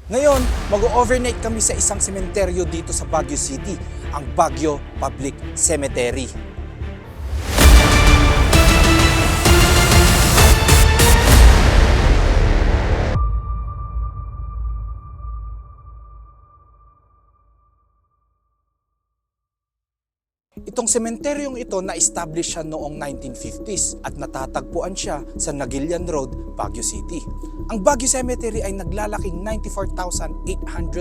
Ngayon, mag-overnight kami sa isang sementeryo dito sa Baguio City, ang Baguio Public Cemetery. Itong sementeryong ito na-establish siya noong 1950s at natatagpuan siya sa Nagilian Road, Baguio City. Ang Baguio Cemetery ay naglalaking 94,800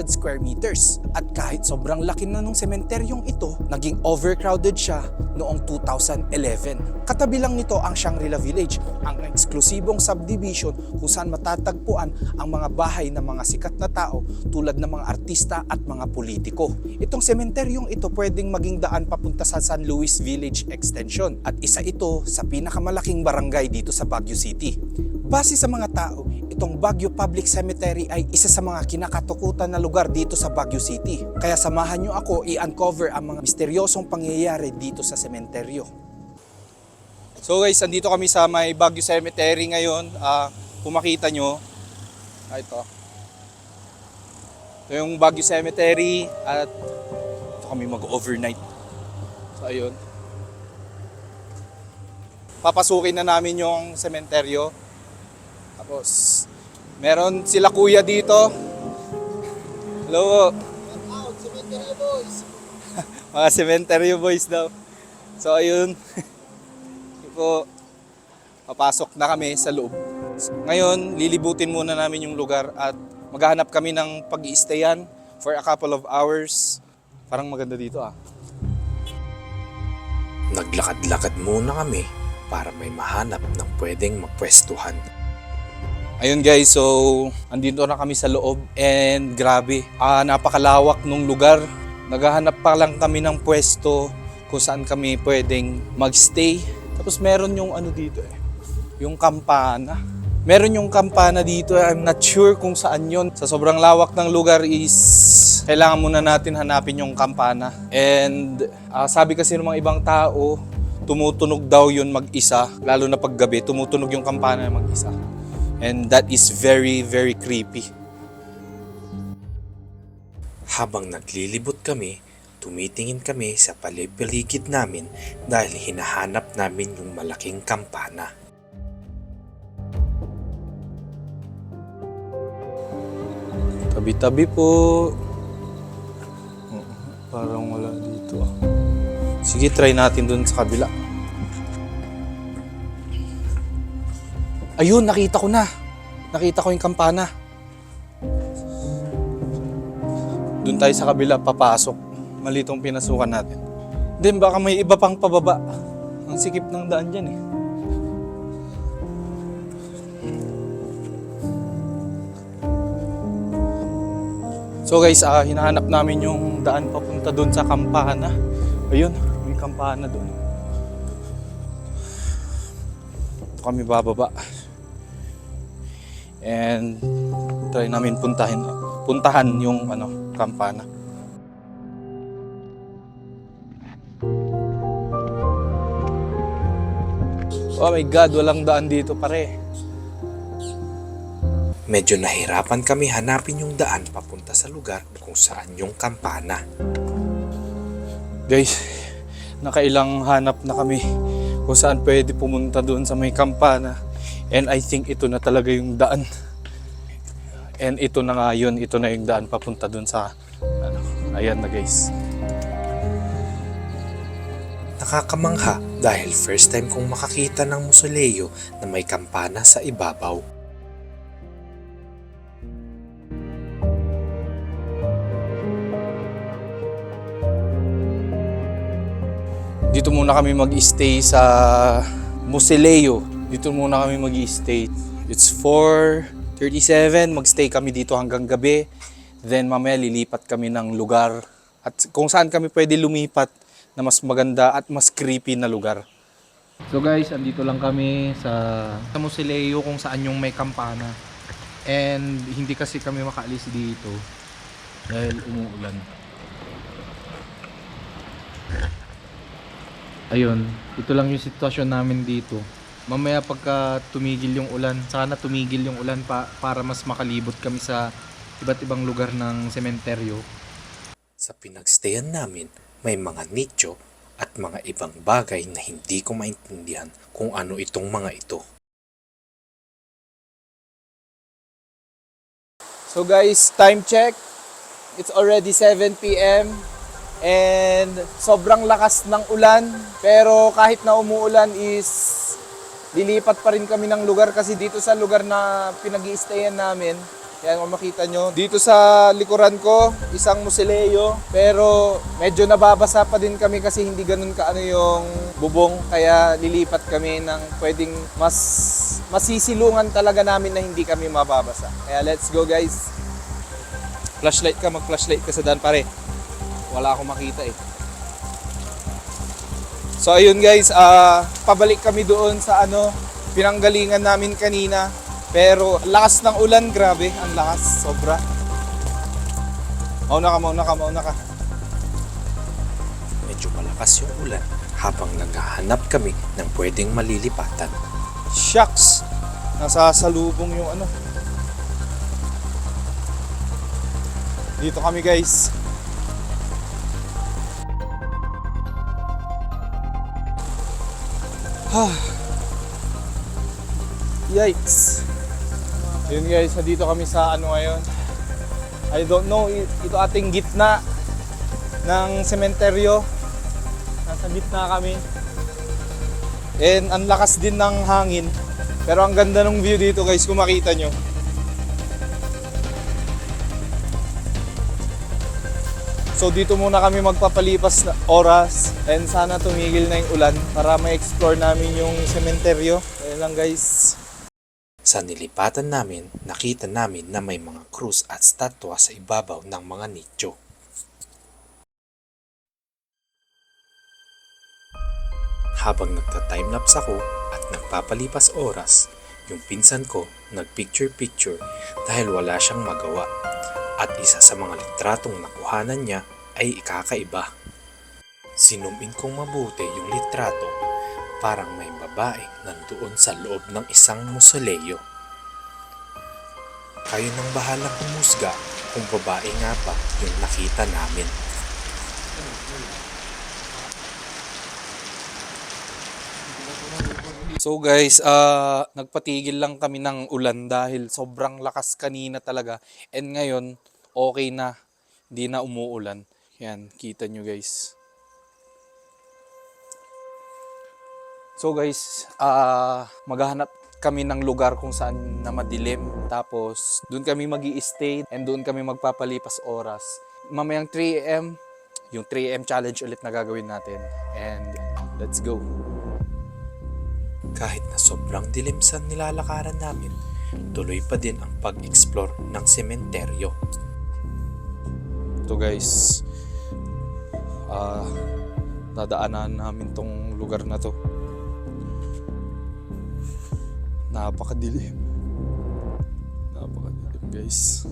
square meters at kahit sobrang laki na ng sementeryong ito, naging overcrowded siya noong 2011. Katabi lang nito ang Shangri-La Village, ang eksklusibong subdivision kung saan matatagpuan ang mga bahay ng mga sikat na tao tulad ng mga artista at mga politiko. Itong sementeryong ito pwedeng maging daan papunta sa San Luis Village Extension at isa ito sa pinakamalaking barangay dito sa Baguio City. Base sa mga tao, itong Baguio Public Cemetery ay isa sa mga kinakatakutan na lugar dito sa Baguio City. Kaya samahan nyo ako i-uncover ang mga misteryosong pangyayari dito sa sementeryo. So guys, andito kami sa may Baguio Cemetery ngayon. Kung makita nyo, ito yung Baguio Cemetery at ito kami mag-overnight. So ayun. Papasukin na namin yung sementeryo. Tapos meron sila kuya dito. Hello. Cementerio boys. Mga cementerio boys daw. So ayun. Po, papasok na kami sa loob. Ngayon, lilibutin muna namin yung lugar at maghahanap kami ng pag-i-stayan for a couple of hours. Parang maganda dito Naglakad-lakad muna kami para may mahanap ng pwedeng magpwestuhan. Ayun guys, so andito na kami sa loob and grabe, napakalawak nung lugar. Naghahanap pa lang kami ng pwesto kung saan kami pwedeng magstay. Tapos meron yung ano dito yung kampana. Meron yung kampana dito, I'm not sure kung saan yon. Sa sobrang lawak ng lugar is kailangan muna natin hanapin yung kampana. And sabi kasi ng mga ibang tao, tumutunog daw yun mag-isa, lalo na paggabi, tumutunog yung kampana mag-isa. And that is very, very creepy. Habang naglilibot kami, tumitingin kami sa paligid namin dahil hinahanap namin yung malaking kampana. Tabi-tabi po. Parang wala dito Sige, try natin dun sa kabila. Ayun, nakita ko na. Nakita ko yung kampana. Dun tayo sa kabila, papasok. Mali itong pinasukan natin. Then baka may iba pang pababa. Ang sikip ng daan dyan So guys, hinahanap namin yung daan papunta doon sa kampana. Ayun, may kampana doon. Ito kami bababa. And try namin puntahan yung kampana. Oh my God, walang daan dito pare. Medyo nahirapan kami hanapin yung daan papunta sa lugar kung saan yung kampana. Guys, nakailang hanap na kami kung saan pwede pumunta doon sa may kampana. And I think ito na talaga yung daan. And ito na nga yun, ito na yung daan papunta doon sa ayan na guys. Nakakamangha dahil first time kong makakita ng mausoleo na may kampana sa ibabaw. Dito muna kami mag-stay sa mausoleo. Dito muna kami mag-stay. It's 4:37, magstay kami dito hanggang gabi. Then mamaya lilipat kami ng lugar. At kung saan kami pwede lumipat na mas maganda at mas creepy na lugar. So guys, andito lang kami sa mausoleo kung saan yung may kampana. And hindi kasi kami makaalis dito dahil umuulan. Ayun, ito lang yung sitwasyon namin dito. Mamaya pagka tumigil yung ulan, sana tumigil yung ulan para mas makalibot kami sa iba't ibang lugar ng sementeryo. Sa pinagstayan namin, may mga nicho at mga ibang bagay na hindi ko maintindihan kung ano itong mga ito. So guys, time check. It's already 7 p.m. and sobrang lakas ng ulan. Pero kahit na umuulan is lilipat pa rin kami ng lugar kasi dito sa lugar na pinag-i-stayan namin. Yan kung makita nyo. Dito sa likuran ko, isang musileo. Pero medyo nababasa pa din kami kasi hindi ganun kaano yung bubong. Kaya lilipat kami ng pwedeng mas masisilungan talaga namin na hindi kami mababasa. Kaya let's go guys. Flashlight ka, mag-flashlight ka sa daan pare. Wala akong makita eh. So ayun guys, pabalik kami doon sa pinanggalingan namin kanina. Pero lakas ng ulan, grabe, ang lakas, sobra. Mauna ka. Medyo malakas yung ulan habang naghahanap kami ng pwedeng malilipatan. Shucks! Nasasalubong yung Dito kami guys. Yikes! Yun guys, dito kami sa ngayon. I don't know, ito ating gitna ng sementeryo. Nasa gitna kami. And ang lakas din ng hangin. Pero ang ganda ng view dito guys, kung makita nyo. So dito muna kami magpapalipas na oras and sana tumigil na yung ulan para ma-explore namin yung sementeryo. Ayun lang guys. Sa nilipatan namin, nakita namin na may mga krus at statwa sa ibabaw ng mga nicho. Habang nagta-timelapse ako at nagpapalipas oras, yung pinsan ko nagpicture-picture dahil wala siyang magawa at isa sa mga litratong nakuhanan niya ay ikakaiba. Sinumin kong mabuti yung litrato, parang may babaeng nandoon sa loob ng isang musoleo. Kayo nang bahalang humusga kung babae nga ba yung nakita namin. So guys, nagpatigil lang kami ng ulan dahil sobrang lakas kanina talaga. And ngayon, okay na. Hindi na umuulan. Yan, kita nyo guys. So guys, maghahanap kami ng lugar kung saan na madilim. Tapos, doon kami mag-i-stay and doon kami magpapalipas oras. Mamayang 3 AM, yung 3 AM challenge ulit na gagawin natin. And let's go. Kahit na sobrang dilim sa nilalakaran namin, tuloy pa din ang pag-explore ng sementeryo. Ito guys, nadaanan namin tong lugar na to. Napakadilim guys.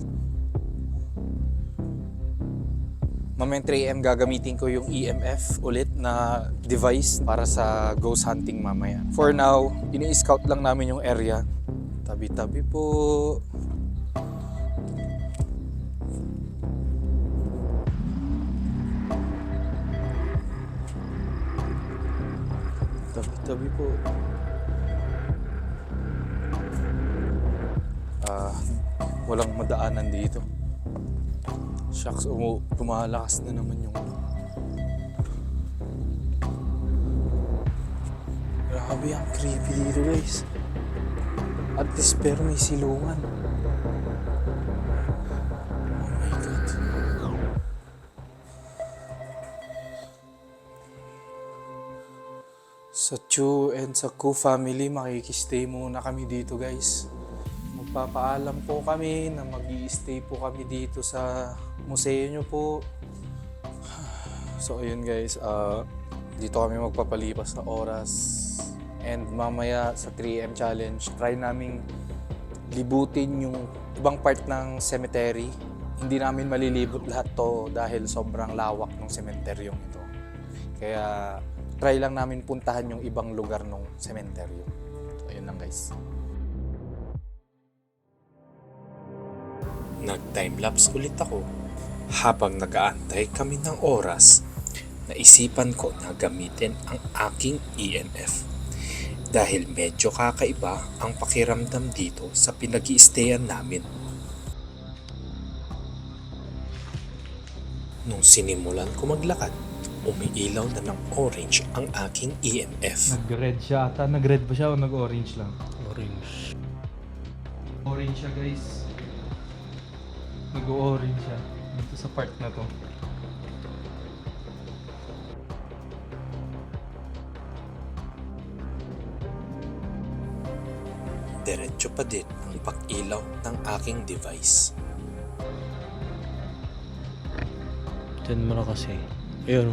Mamayang 3am gagamitin ko yung EMF ulit na device para sa ghost hunting mamaya. For now, ini-scout lang namin yung area. Tabi-tabi po. Tabi-tabi po. Walang madaanan dito. Shucks, lumalakas na naman yung grabe, ang creepy dito guys. At least pero may silungan. Oh my God. Sa Chu and sa Ku family, makikistay muna kami dito guys. Magpapaalam po kami na mag-i-stay po kami dito sa museo nyo po. So ayun guys, dito kami magpapalipas na oras. And mamaya sa 3am challenge, try naming libutin yung ibang part ng cemetery. Hindi namin malilibot lahat to dahil sobrang lawak ng sementeryong ito. Kaya try lang namin puntahan yung ibang lugar ng sementeryo. So ayun lang guys. Nag-timelapse ulit ako. Habang nag-aantay kami ng oras, naisipan ko na gamitin ang aking EMF. Dahil medyo kakaiba ang pakiramdam dito sa pinag-i-stayan namin. Nung sinimulan ko maglakad, umiilaw na ng orange ang aking EMF. Nag-red siya ata. Nag-red ba siya o nag-orange lang? Orange. Orange siya guys. Nag-orange siya. Dito sa part na to. Diretso pa din ang pag-ilaw ng aking device. Diyan mo na kasi. Ayun.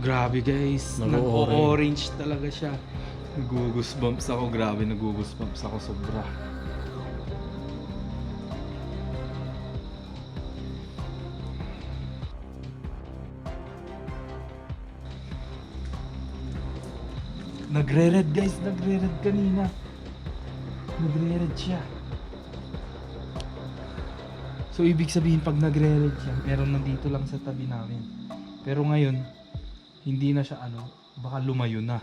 Grabe guys. Nag-o-orange. Nag-orange talaga siya. Nag-goosebumps ako. Grabe, nag-goosebumps ako sobra. Nagre-red guys. Nagre-red kanina. Nagre-red siya. So ibig sabihin pag nagre-red siya, pero nandito lang sa tabi namin. Pero ngayon, hindi na siya baka lumayo na.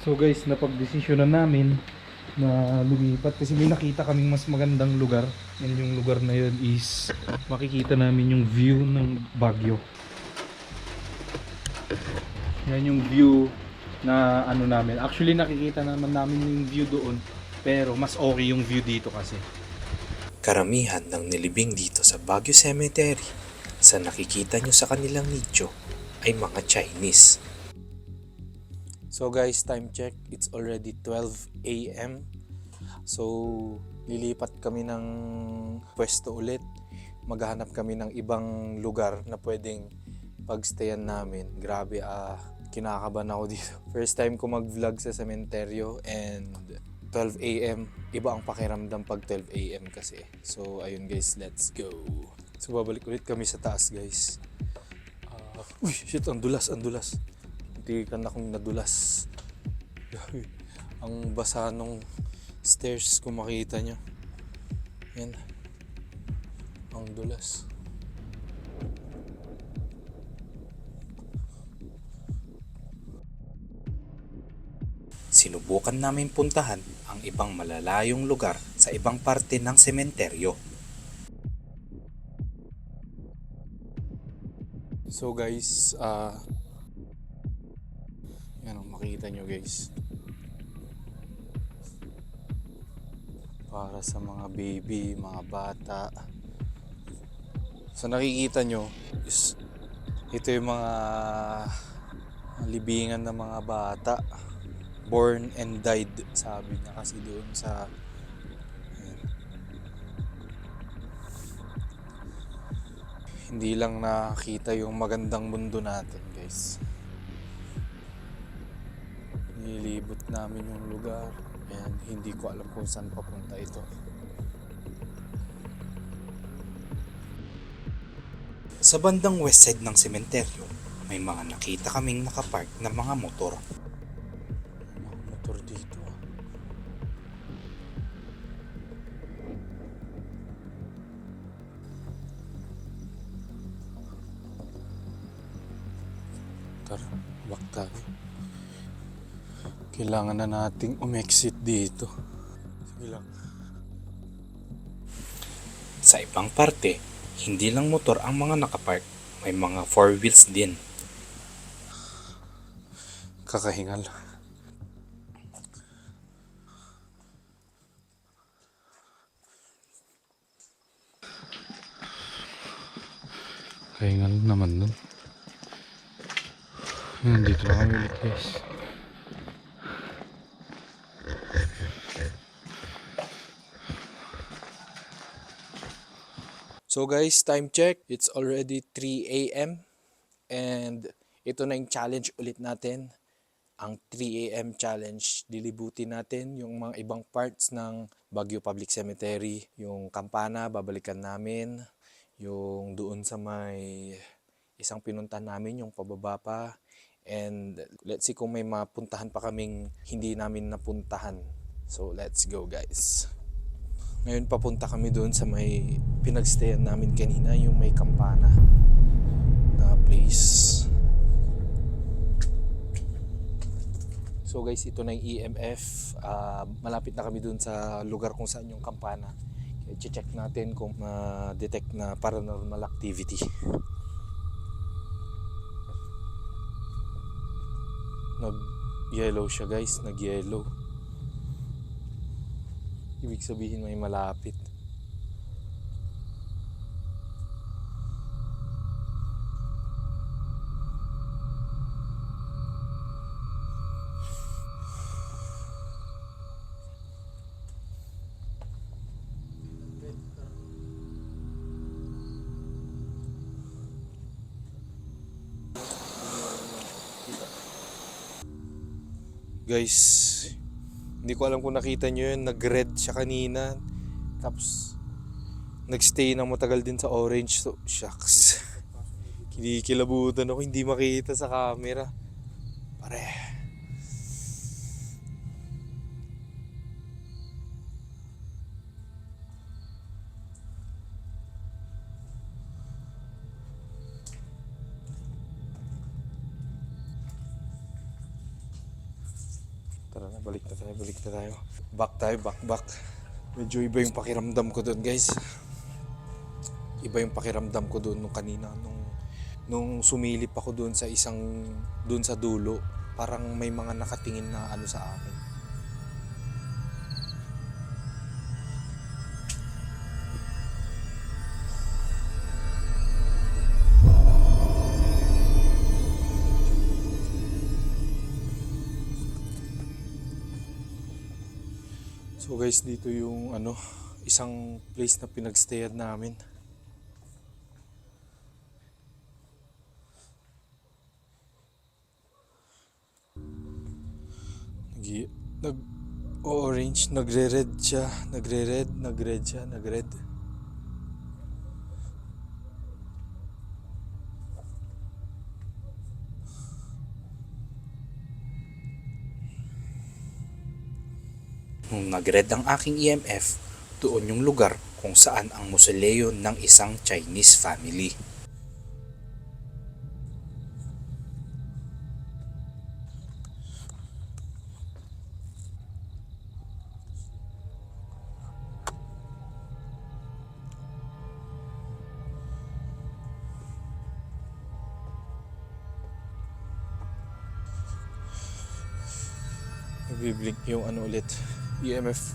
So guys, napagdesisyonan namin na lumipat kasi may nakita kaming mas magandang lugar. And yung lugar na yun is makikita namin yung view ng Baguio. Yan yung view na namin. Actually nakikita naman namin yung view doon, pero mas okay yung view dito kasi. Karamihan ng nilibing dito sa Baguio Cemetery sa nakikita nyo sa kanilang nicho ay mga Chinese. So guys, time check. It's already 12 a.m. So, lilipat kami ng pwesto ulit. Maghahanap kami ng ibang lugar na pwedeng pagstayan namin. Grabe, kinakabahan ako dito. First time ko mag-vlog sa sementeryo and 12 a.m. Iba ang pakiramdam pag 12 a.m. kasi. So, ayun guys, let's go. So, babalik ulit kami sa taas guys. Uy, shit, ang dulas. Muntikan akong nadulas. Grabe. Ang basa nung stairs kung makita nyo. Yan. Ang dulas. Sinubukan namin puntahan ang ibang malalayong lugar sa ibang parte ng sementeryo. So guys, yan ang makita nyo guys. Para sa mga baby, mga bata. So nakikita nyo is ito yung mga libingan ng mga bata. Born and died, sabi niya kasi doon sa ayan. Hindi lang nakita yung magandang mundo natin guys. Nilibot namin yung lugar and hindi ko alam kung saan papunta ito. Sa bandang west side ng sementeryo, may mga nakita kaming nakapark na mga motor. May mga motor dito. Tara, back tayo. Kailangan na nating umexit dito. Sige lang. Sa ibang parte, hindi lang motor ang mga nakapark, may mga four wheels din. Kakahingal. Kahingal naman dun. Dito na kami ulit guys. So guys, time check. It's already 3 a.m. And ito na yung challenge ulit natin. ang 3 AM challenge. Dilibutin natin yung mga ibang parts ng Baguio Public Cemetery. Yung kampana, babalikan namin. Yung doon sa may isang pinuntahan namin, yung pababa pa. And let's see kung may mapuntahan pa kaming hindi namin napuntahan. So let's go guys. Ngayon papunta kami doon sa may pinagstayan namin kanina, yung may kampana na place. So guys, ito na yung EMF. Malapit na kami dun sa lugar kung saan yung kampana. I-check natin kung ma-detect na paranormal activity. Nag-yellow siya guys, nag-yellow. Ibig sabihin may malapit. Guys, hindi ko alam kung nakita nyo yun, nag-red siya kanina. Tapos, nagstay ng matagal din sa orange. So, shucks. Kinikilabutan ako, hindi makita sa camera. Pare. Tara na, balik na tayo. Back. Medyo iba yung pakiramdam ko doon guys. Iba yung pakiramdam ko doon nung kanina. Nung sumilip ako doon sa doon sa dulo. Parang may mga nakatingin na ano sa akin. So guys, dito yung isang place na pinagstayan namin. Nag-orange, nagre-red siya, nagre-red. Nung nag-red ang aking EMF, doon yung lugar kung saan ang mausoleo ng isang Chinese family. Nagbiblink yung ulit. EMF.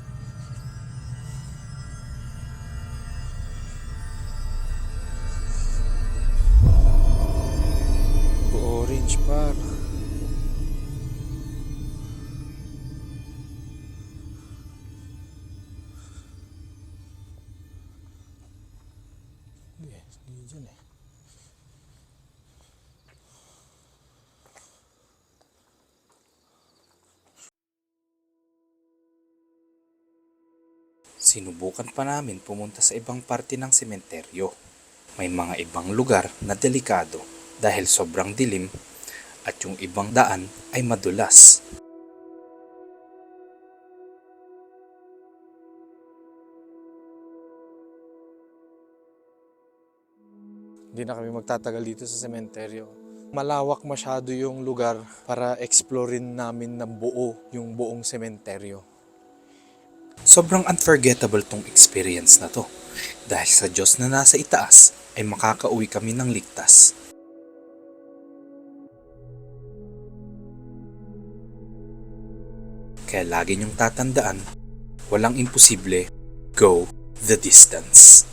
Orange par. Hindi dyan eh. Sinubukan pa namin pumunta sa ibang parte ng sementeryo. May mga ibang lugar na delikado dahil sobrang dilim at yung ibang daan ay madulas. Hindi na kami magtatagal dito sa sementeryo. Malawak masyado yung lugar para explorein namin na buo yung buong sementeryo. Sobrang unforgettable tong experience na to dahil sa Diyos na nasa itaas ay makakauwi kami ng ligtas. Kaya lagi niyong tatandaan, walang imposible, go the distance.